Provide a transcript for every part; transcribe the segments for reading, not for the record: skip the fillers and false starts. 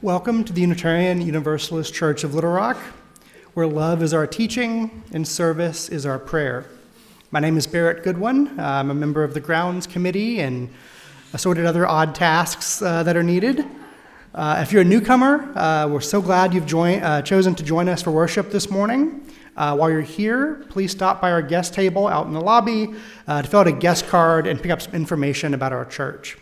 Welcome to the Unitarian Universalist Church of Little Rock, where love is our teaching and service is our prayer. My name is Barrett Goodwin. I'm a member of the grounds committee and assorted other odd tasks that are needed. If you're a newcomer, we're so glad you've chosen to join us for worship this morning. While you're here, please stop by our guest table out in the lobby to fill out a guest card and pick up some information about our church.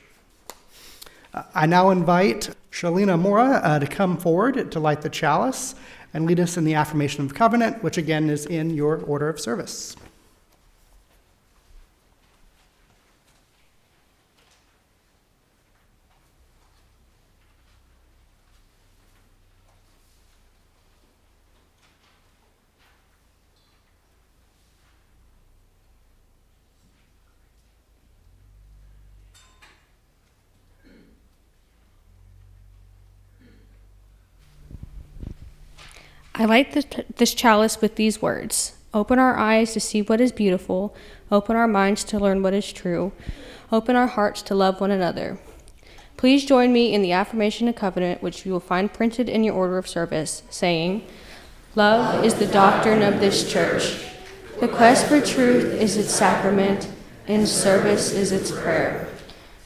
I now invite Shalina Mora to come forward to light the chalice and lead us in the affirmation of covenant, which again is in your order of service. I light this chalice with these words. Open our eyes to see what is beautiful. Open our minds to learn what is true. Open our hearts to love one another. Please join me in the affirmation of covenant, which you will find printed in your order of service, saying, Love is the doctrine of this church. The quest for truth is its sacrament, and service is its prayer.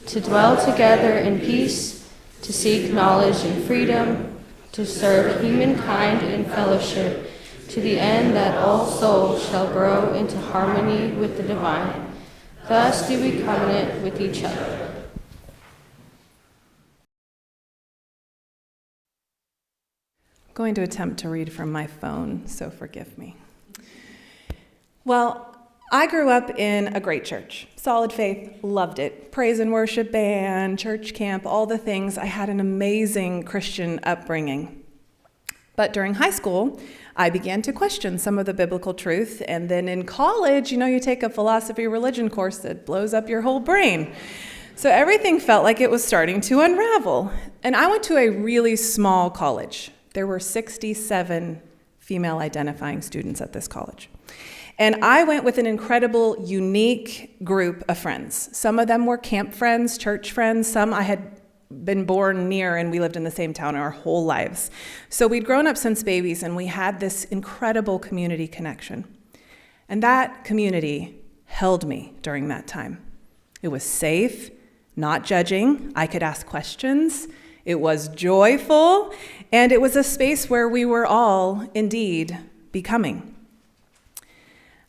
To dwell together in peace, to seek knowledge and freedom, to serve humankind in fellowship, to the end that all souls shall grow into harmony with the divine. Thus do we covenant with each other. I'm going to attempt to read from my phone, so forgive me. Well, I grew up in a great church. Solid faith, loved it. Praise and worship band, church camp, all the things. I had an amazing Christian upbringing. But during high school, I began to question some of the biblical truth. And then in college, you take a philosophy religion course that blows up your whole brain. So everything felt like it was starting to unravel. And I went to a really small college. There were 67 female identifying students at this college. And I went with an incredible, unique group of friends. Some of them were camp friends, church friends. Some I had been born near, and we lived in the same town our whole lives. So we'd grown up since babies, and we had this incredible community connection. And that community held me during that time. It was safe, not judging. I could ask questions. It was joyful, and it was a space where we were all, indeed, becoming.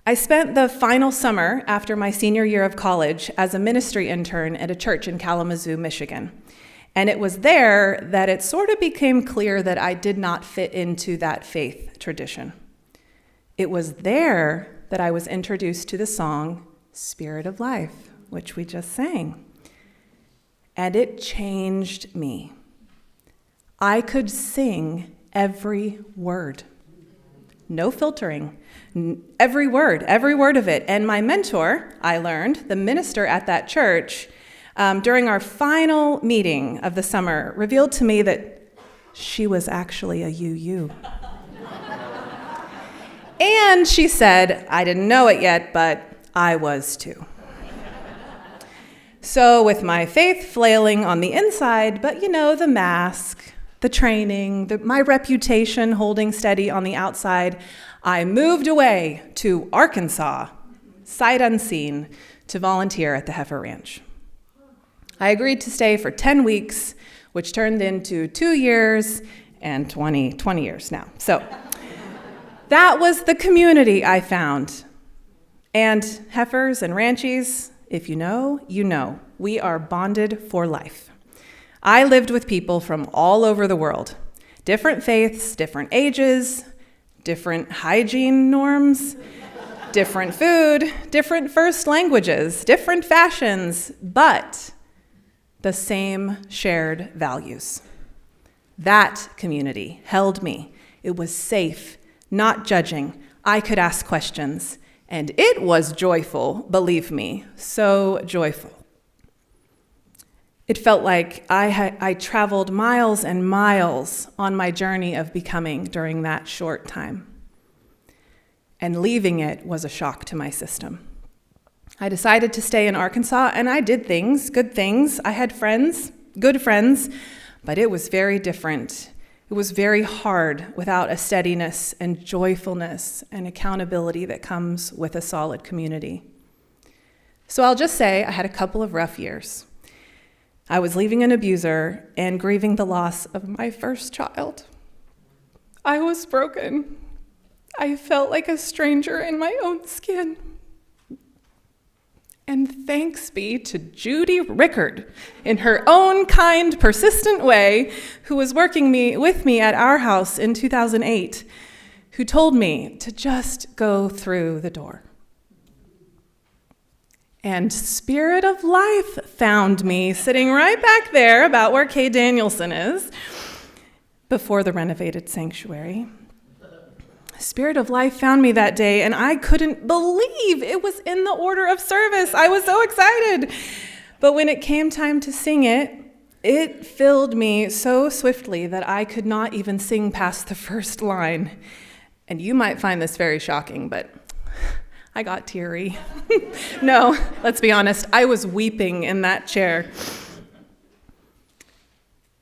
I spent the final summer after my senior year of college as a ministry intern at a church in Kalamazoo, Michigan. And it was there that it sort of became clear that I did not fit into that faith tradition. It was there that I was introduced to the song, Spirit of Life, which we just sang. And it changed me. I could sing every word. No filtering. Every word of it. And my mentor, I learned, the minister at that church, during our final meeting of the summer, revealed to me that she was actually a UU. And she said, I didn't know it yet, but I was too. So with my faith flailing on the inside, but the mask, the training, my reputation holding steady on the outside, I moved away to Arkansas, sight unseen, to volunteer at the Heifer Ranch. I agreed to stay for 10 weeks, which turned into 2 years and 20 years now. So that was the community I found. And heifers and ranchies, if you know, you know. We are bonded for life. I lived with people from all over the world, different faiths, different ages, different hygiene norms, different food, different first languages, different fashions, but the same shared values. That community held me. It was safe, not judging. I could ask questions, and it was joyful, believe me, so joyful. It felt like I traveled miles and miles on my journey of becoming during that short time. And leaving it was a shock to my system. I decided to stay in Arkansas, and I did things, good things. I had friends, good friends, but it was very different. It was very hard without a steadiness and joyfulness and accountability that comes with a solid community. So I'll just say I had a couple of rough years. I was leaving an abuser and grieving the loss of my first child. I was broken. I felt like a stranger in my own skin. And thanks be to Judy Rickard, in her own kind, persistent way, who was working with me at our house in 2008, who told me to just go through the door. And Spirit of Life found me sitting right back there, about where Kay Danielson is, before the renovated sanctuary. Spirit of Life found me that day, and I couldn't believe it was in the order of service. I was so excited. But when it came time to sing it, it filled me so swiftly that I could not even sing past the first line. And you might find this very shocking, but I got teary. No, let's be honest, I was weeping in that chair.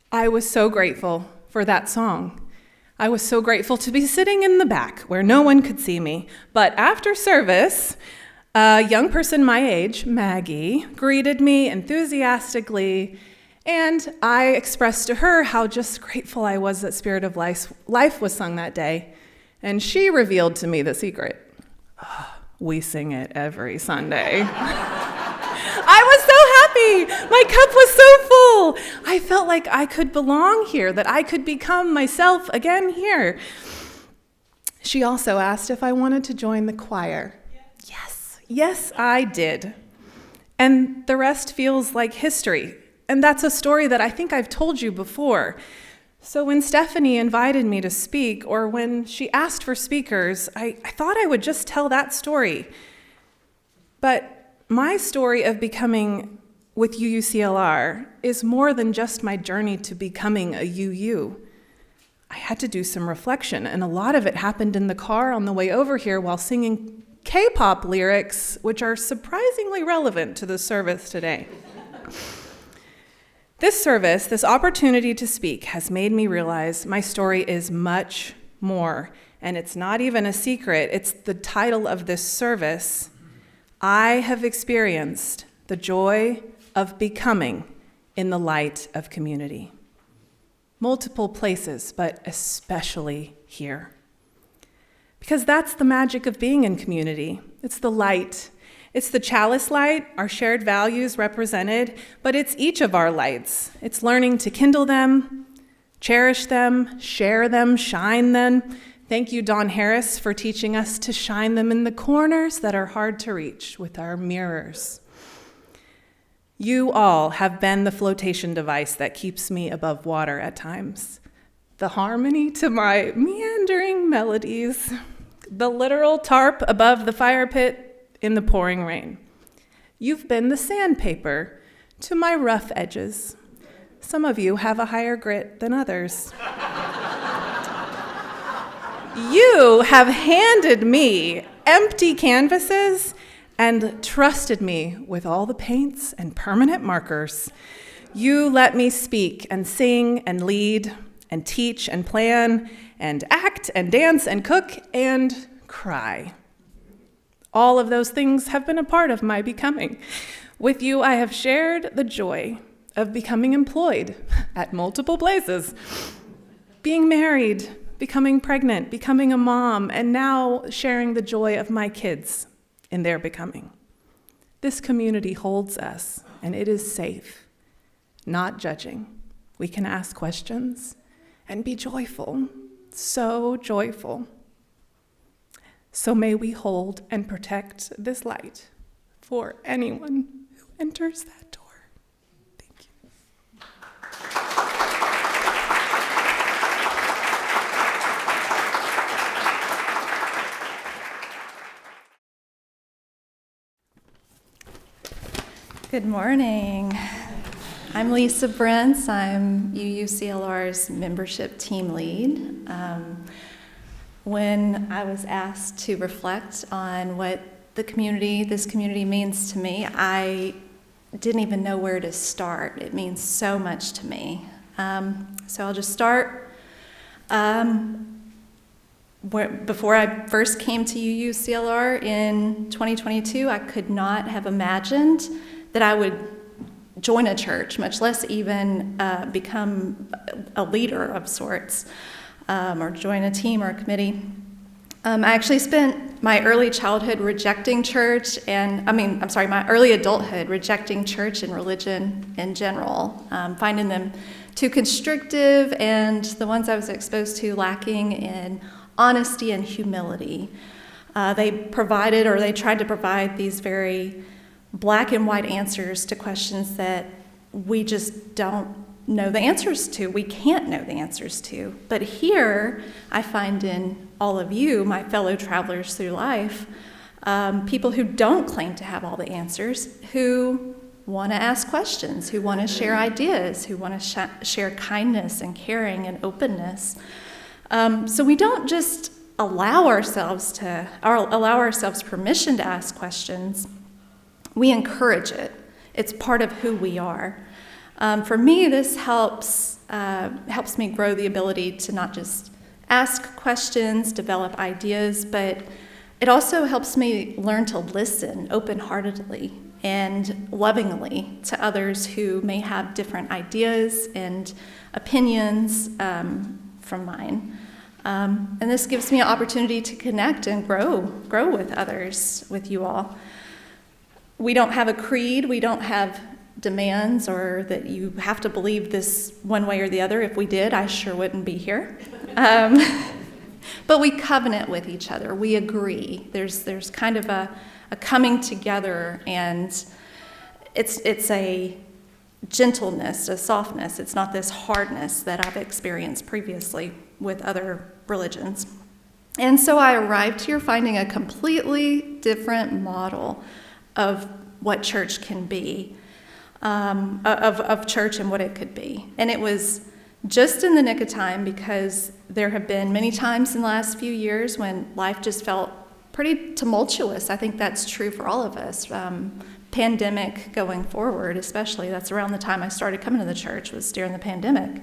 I was so grateful for that song. I was so grateful to be sitting in the back where no one could see me. But after service, a young person my age, Maggie, greeted me enthusiastically, and I expressed to her how just grateful I was that Spirit of Life was sung that day. And she revealed to me the secret. We sing it every Sunday. I was so happy. My cup was so full. I felt like I could belong here, that I could become myself again here. She also asked if I wanted to join the choir. Yes, I did. And the rest feels like history. And that's a story that I think I've told you before. So when Stephanie invited me to speak, or when she asked for speakers, I thought I would just tell that story. But my story of becoming with UUCLR is more than just my journey to becoming a UU. I had to do some reflection, and a lot of it happened in the car on the way over here while singing K-pop lyrics, which are surprisingly relevant to the service today. This service, this opportunity to speak, has made me realize my story is much more, and it's not even a secret. It's the title of this service. I have experienced the joy of becoming in the light of community. Multiple places, but especially here. Because that's the magic of being in community. It's the light. It's the chalice light, our shared values represented, but it's each of our lights. It's learning to kindle them, cherish them, share them, shine them. Thank you, Don Harris, for teaching us to shine them in the corners that are hard to reach with our mirrors. You all have been the flotation device that keeps me above water at times. The harmony to my meandering melodies. The literal tarp above the fire pit in the pouring rain. You've been the sandpaper to my rough edges. Some of you have a higher grit than others. You have handed me empty canvases and trusted me with all the paints and permanent markers. You let me speak and sing and lead and teach and plan and act and dance and cook and cry. All of those things have been a part of my becoming. With you, I have shared the joy of becoming employed at multiple places, being married, becoming pregnant, becoming a mom, and now sharing the joy of my kids in their becoming. This community holds us, and it is safe, not judging. We can ask questions and be joyful, so joyful. So may we hold and protect this light for anyone who enters that door. Thank you. Good morning. I'm Lisa Brentz. I'm UUCLR's membership team lead. When I was asked to reflect on what this community means to me, I didn't even know where to start. It means so much to me. So I'll just start. Before I first came to UUCLR in 2022, I could not have imagined that I would join a church, much less even become a leader of sorts, or join a team or a committee. I actually spent my early childhood rejecting church my early adulthood rejecting church and religion in general, finding them too constrictive, and the ones I was exposed to lacking in honesty and humility. They tried to provide these very black and white answers to questions that we just don't know the answers to. We can't know the answers to. But here, I find in all of you, my fellow travelers through life, people who don't claim to have all the answers, who want to ask questions, who want to share ideas, who want to share kindness and caring and openness. So we don't just allow ourselves permission to ask questions. We encourage it. It's part of who we are. For me, this helps me grow the ability to not just ask questions, develop ideas, but it also helps me learn to listen open-heartedly and lovingly to others who may have different ideas and opinions from mine. And this gives me an opportunity to connect and grow with others, with you all. We don't have a creed, we don't have demands or that you have to believe this one way or the other. If we did, I sure wouldn't be here. But we covenant with each other, we agree. There's kind of a coming together, and it's a gentleness, a softness. It's not this hardness that I've experienced previously with other religions. And so I arrived here finding a completely different model of what church can be, of church and what it could be. And it was just in the nick of time, because there have been many times in the last few years when life just felt pretty tumultuous. I think that's true for all of us. Pandemic going forward, especially, that's around the time I started coming to the church, was during the pandemic.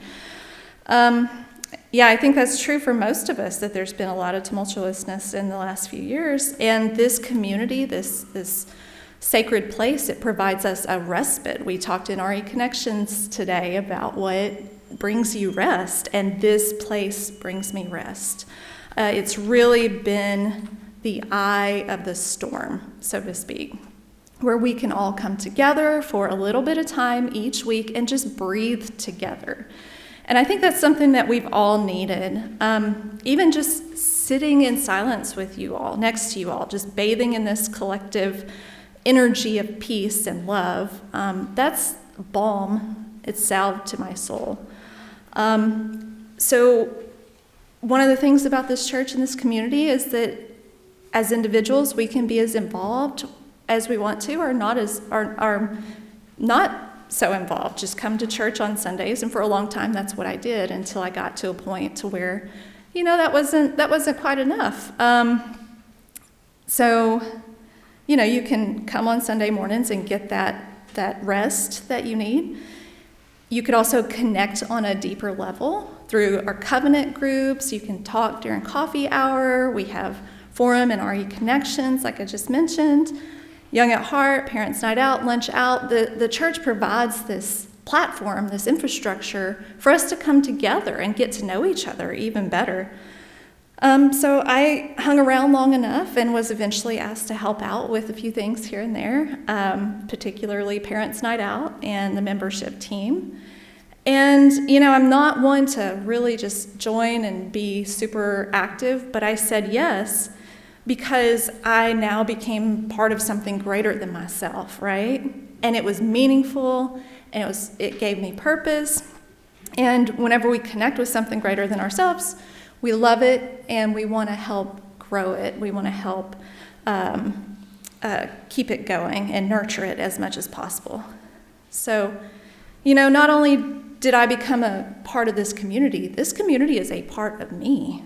I think that's true for most of us, that there's been a lot of tumultuousness in the last few years. And this community, this sacred place, it provides us a respite. We talked in RE Connections today about what brings you rest, and this place brings me rest. It's really been the eye of the storm, so to speak, where we can all come together for a little bit of time each week and just breathe together. And I think that's something that we've all needed. Even just sitting in silence with you all, next to you all, just bathing in this collective energy of peace and love, that's balm. It's salve to my soul. So one of the things about this church and this community is that as individuals, we can be as involved as we want to, or not so involved. Just come to church on Sundays, and for a long time, that's what I did until I got to a point to where, that wasn't quite enough. So, you can come on Sunday mornings and get that rest that you need. You could also connect on a deeper level through our covenant groups. You can talk during coffee hour. We have forum and RE Connections, like I just mentioned. Young at Heart, Parents' Night Out, Lunch Out. The church provides this platform, this infrastructure for us to come together and get to know each other even better. So I hung around long enough and was eventually asked to help out with a few things here and there, particularly Parents' Night Out and the membership team. And, I'm not one to really just join and be super active, but I said yes because I now became part of something greater than myself, right? And it was meaningful, and it gave me purpose. And whenever we connect with something greater than ourselves, we love it, and we want to help grow it. We want to help keep it going and nurture it as much as possible. So, not only did I become a part of this community is a part of me.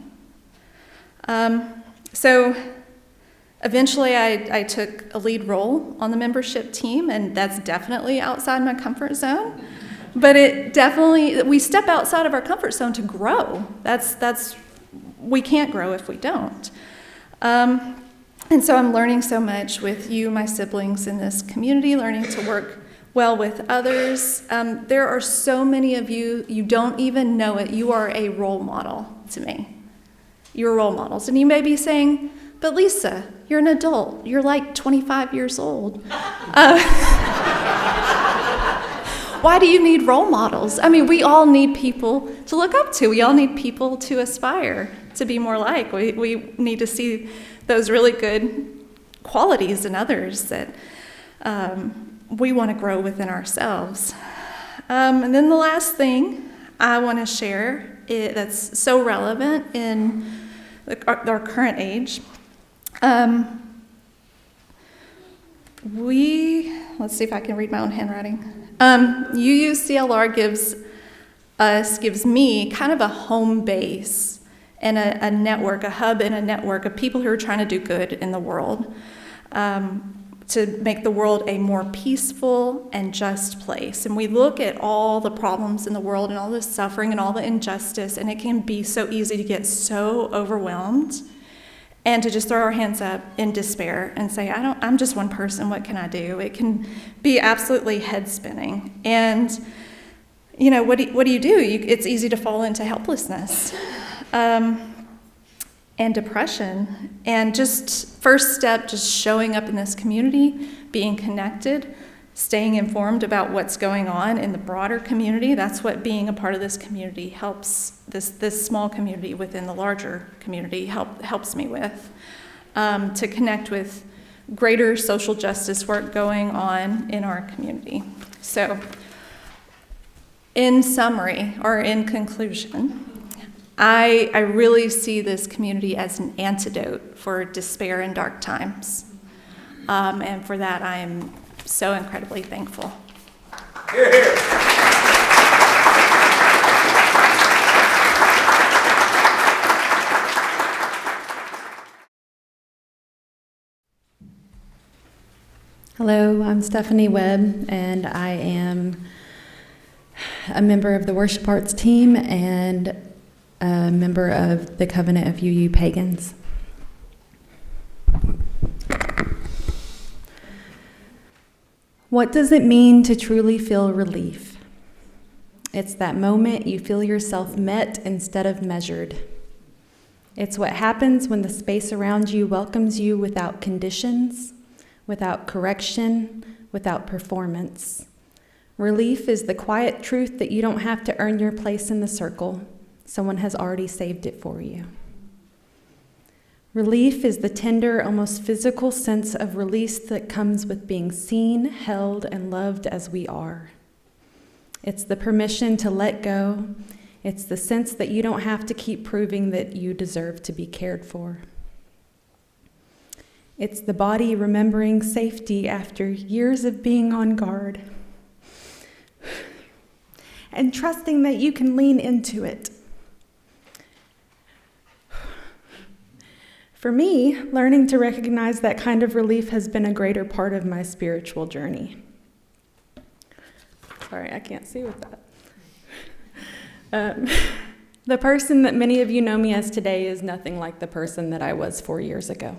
So eventually I took a lead role on the membership team, and that's definitely outside my comfort zone. But it definitely, we step outside of our comfort zone to grow. We can't grow if we don't. And so I'm learning so much with you, my siblings in this community, learning to work well with others. There are so many of you, you don't even know it. You are a role model to me. You're role models. And you may be saying, but Lisa, you're an adult. You're like 25 years old. Why do you need role models? I mean, we all need people to look up to. We all need people to aspire to be more like. We need to see those really good qualities in others that we want to grow within ourselves. And then the last thing I want to share that's so relevant in our current age. Let's see if I can read my own handwriting. UUCLR gives me kind of a home base and a network, a hub and a network of people who are trying to do good in the world, to make the world a more peaceful and just place. And we look at all the problems in the world and all the suffering and all the injustice, and it can be so easy to get so overwhelmed and to just throw our hands up in despair and say, I'm just one person, what can I do? It can be absolutely head spinning. And, what do you do? It's easy to fall into helplessness and depression. And just first step, just showing up in this community, being connected, staying informed about what's going on in the broader community. That's what being a part of this community helps, this small community within the larger community helps me with, to connect with greater social justice work going on in our community. So, in summary, or in conclusion, I really see this community as an antidote for despair in dark times. And for that, I am so incredibly thankful. Hear, hear. Hello, I'm Stephanie Webb, and I am a member of the worship arts team and a member of the Covenant of UU Pagans. What does it mean to truly feel relief? It's that moment you feel yourself met instead of measured. It's what happens when the space around you welcomes you without conditions, without correction, without performance. Relief is the quiet truth that you don't have to earn your place in the circle. Someone has already saved it for you. Relief is the tender, almost physical sense of release that comes with being seen, held, and loved as we are. It's the permission to let go. It's the sense that you don't have to keep proving that you deserve to be cared for. It's the body remembering safety after years of being on guard and trusting that you can lean into it. For me, learning to recognize that kind of relief has been a greater part of my spiritual journey. Sorry, I can't see with that. The person that many of you know me as today is nothing like the person that I was 4 years ago,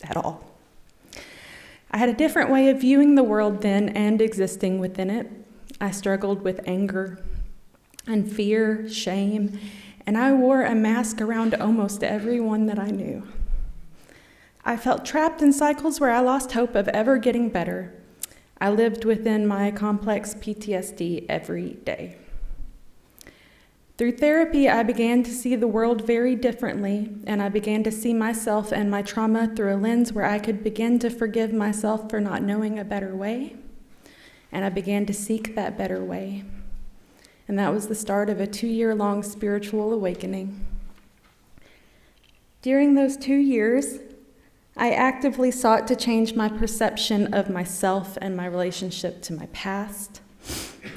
at all. I had a different way of viewing the world then and existing within it. I struggled with anger and fear, shame, and I wore a mask around almost everyone that I knew. I felt trapped in cycles where I lost hope of ever getting better. I lived within my complex PTSD every day. Through therapy, I began to see the world very differently, and I began to see myself and my trauma through a lens where I could begin to forgive myself for not knowing a better way, and I began to seek that better way. And that was the start of a 2-year-long spiritual awakening. During those 2 years, I actively sought to change my perception of myself and my relationship to my past.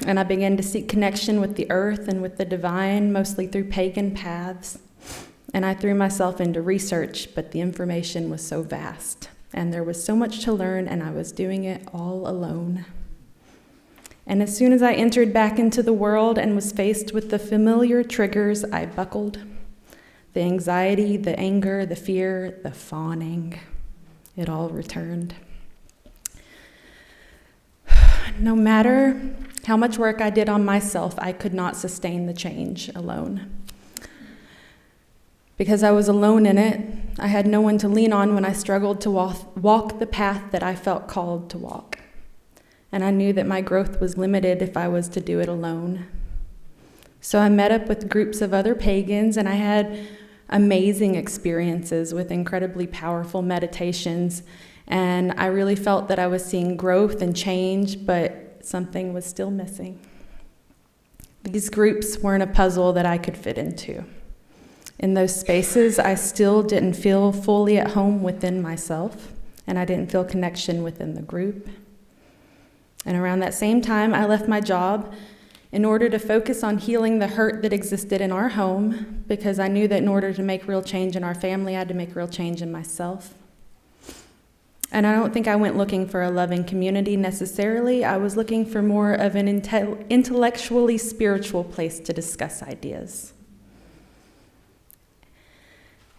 And I began to seek connection with the earth and with the divine, mostly through pagan paths. And I threw myself into research, but the information was so vast, and there was so much to learn, and I was doing it all alone. And as soon as I entered back into the world and was faced with the familiar triggers, I buckled. The anxiety, the anger, the fear, the fawning, it all returned. No matter how much work I did on myself, I could not sustain the change alone. Because I was alone in it, I had no one to lean on when I struggled to walk the path that I felt called to walk. And I knew that my growth was limited if I was to do it alone. So I met up with groups of other pagans, and I had amazing experiences with incredibly powerful meditations. And I really felt that I was seeing growth and change, but something was still missing. These groups weren't a puzzle that I could fit into. In those spaces, I still didn't feel fully at home within myself, and I didn't feel connection within the group. And around that same time, I left my job in order to focus on healing the hurt that existed in our home, because I knew that in order to make real change in our family, I had to make real change in myself. And I don't think I went looking for a loving community necessarily. I was looking for more of an intellectually spiritual place to discuss ideas.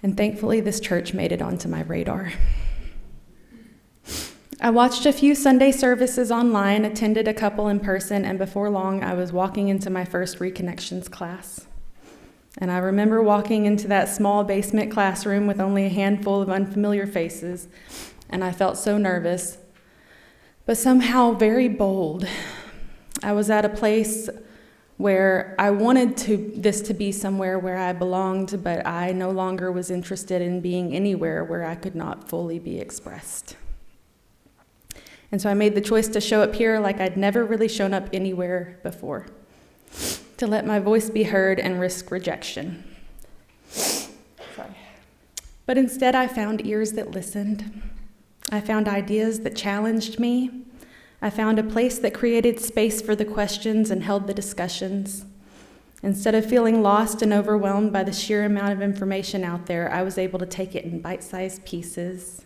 And thankfully, this church made it onto my radar. I watched a few Sunday services online, attended a couple in person, and before long, I was walking into my first Reconnections class. And I remember walking into that small basement classroom with only a handful of unfamiliar faces, and I felt so nervous, but somehow very bold. I was at a place where I wanted this to be somewhere where I belonged, but I no longer was interested in being anywhere where I could not fully be expressed. And so I made the choice to show up here like I'd never really shown up anywhere before, to let my voice be heard and risk rejection. But instead, I found ears that listened. I found ideas that challenged me. I found a place that created space for the questions and held the discussions. Instead of feeling lost and overwhelmed by the sheer amount of information out there, I was able to take it in bite-sized pieces.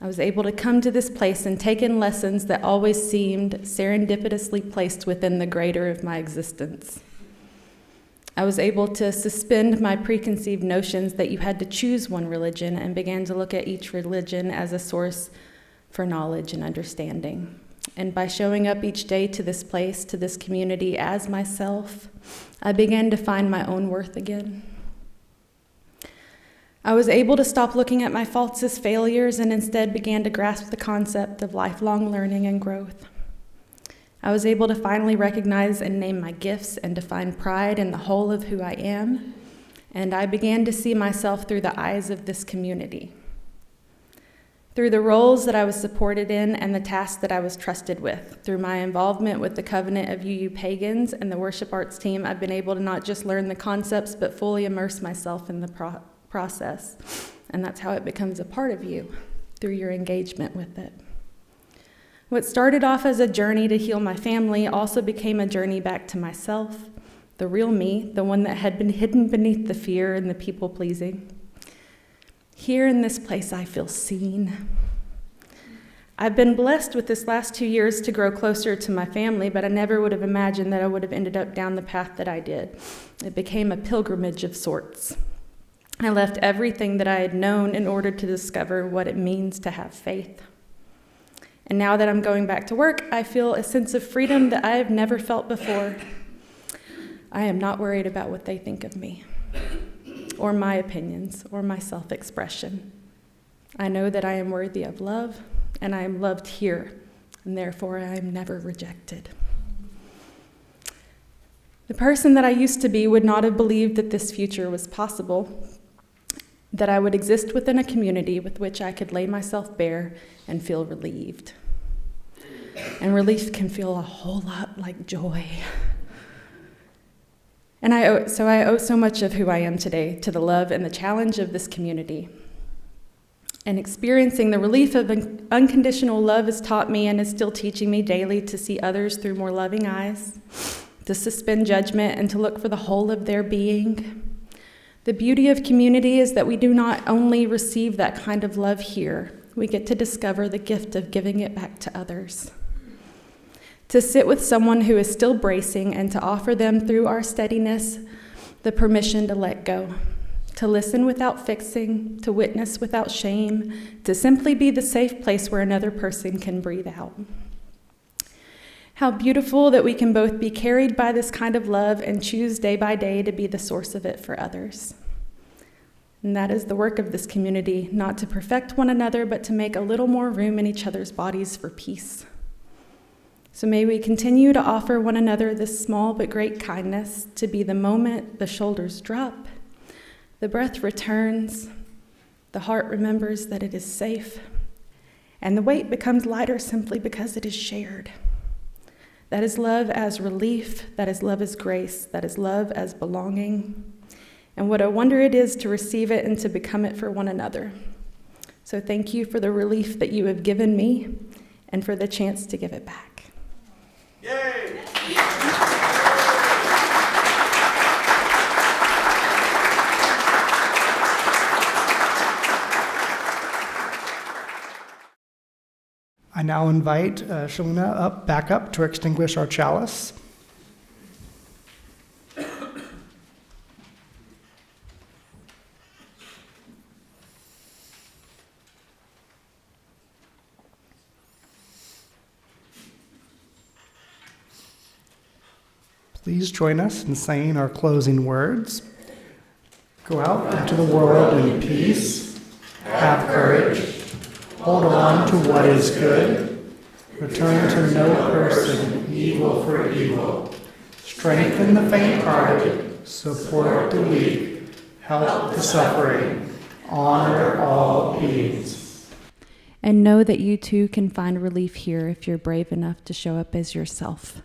I was able to come to this place and take in lessons that always seemed serendipitously placed within the greater of my existence. I was able to suspend my preconceived notions that you had to choose one religion and began to look at each religion as a source for knowledge and understanding. And by showing up each day to this place, to this community as myself, I began to find my own worth again. I was able to stop looking at my faults as failures and instead began to grasp the concept of lifelong learning and growth. I was able to finally recognize and name my gifts and to find pride in the whole of who I am, and I began to see myself through the eyes of this community, through the roles that I was supported in and the tasks that I was trusted with. Through my involvement with the Covenant of UU Pagans and the worship arts team, I've been able to not just learn the concepts, but fully immerse myself in the process. And that's how it becomes a part of you, through your engagement with it. What started off as a journey to heal my family also became a journey back to myself, the real me, the one that had been hidden beneath the fear and the people-pleasing. Here in this place, I feel seen. I've been blessed with this last 2 years to grow closer to my family, but I never would have imagined that I would have ended up down the path that I did. It became a pilgrimage of sorts. I left everything that I had known in order to discover what it means to have faith. And now that I'm going back to work, I feel a sense of freedom that I have never felt before. I am not worried about what they think of me, or my opinions, or my self-expression. I know that I am worthy of love, and I am loved here, and therefore I am never rejected. The person that I used to be would not have believed that this future was possible, that I would exist within a community with which I could lay myself bare and feel relieved. And relief can feel a whole lot like joy. And I owe so much of who I am today to the love and the challenge of this community. And experiencing the relief of unconditional love has taught me and is still teaching me daily to see others through more loving eyes, to suspend judgment and to look for the whole of their being. The beauty of community is that we do not only receive that kind of love here, we get to discover the gift of giving it back to others. to sit with someone who is still bracing and to offer them through our steadiness the permission to let go, to listen without fixing, to witness without shame, to simply be the safe place where another person can breathe out. How beautiful that we can both be carried by this kind of love and choose day by day to be the source of it for others. And that is the work of this community, not to perfect one another, but to make a little more room in each other's bodies for peace. So may we continue to offer one another this small but great kindness, to be the moment the shoulders drop, the breath returns, the heart remembers that it is safe, and the weight becomes lighter simply because it is shared. That is love as relief, that is love as grace, that is love as belonging. And what a wonder it is to receive it and to become it for one another. So thank you for the relief that you have given me and for the chance to give it back. Yay! I now invite Shalina back up to extinguish our chalice. Please join us in saying our closing words. Go out into the world in peace, have courage, hold on to what is good, return to no person evil for evil, strengthen the faint-hearted, support the weak, help the suffering, honor all beings. And know that you too can find relief here if you're brave enough to show up as yourself.